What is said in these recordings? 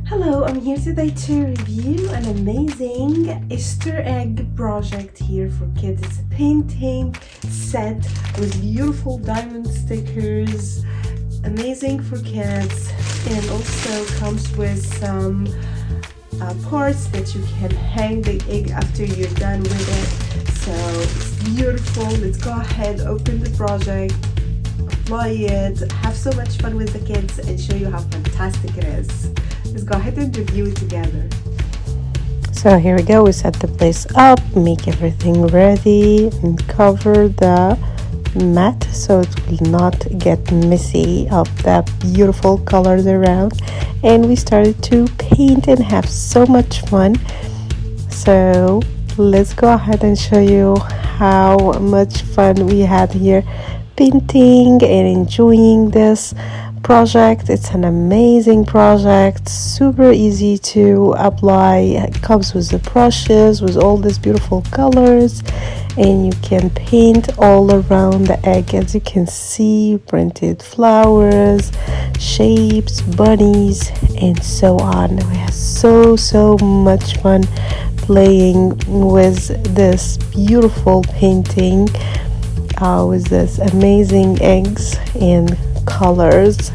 Hello, I'm here today to review an amazing Easter egg project here for kids. It's a painting set with beautiful diamond stickers, amazing for kids, and also comes with some parts that you can hang the egg after you're done with it. So it's beautiful. Let's go ahead, open the project, apply it, have so much fun with the kids, and show you how fantastic it is. Let's go ahead and review it together. So here we go, we set the place up, make everything ready, and cover the mat so it will not get messy of the beautiful colors around. And we started to paint and have so much fun. So let's go ahead and show you how much fun we had here painting and enjoying this project. It's an amazing project, super easy to apply. It comes with the brushes with all these beautiful colors, and you can paint all around the egg. As you can see, printed flowers, shapes, bunnies, and so on. We had so much fun playing with this beautiful painting with this amazing eggs and colors.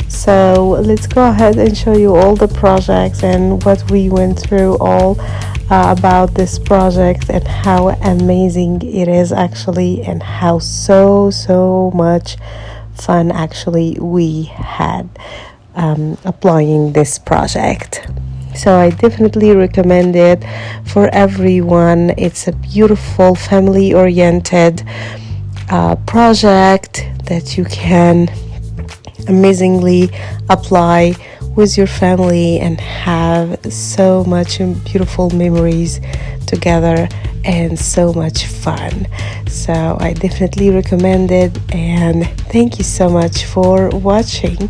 So let's go ahead and show you all the projects and what we went through all about this project and how amazing it is actually, and how so much fun actually we had applying this project. So I definitely recommend it for everyone. It's a beautiful family oriented project that you can amazingly apply with your family and have so much beautiful memories together and so much fun. So I definitely recommend it, and thank you so much for watching.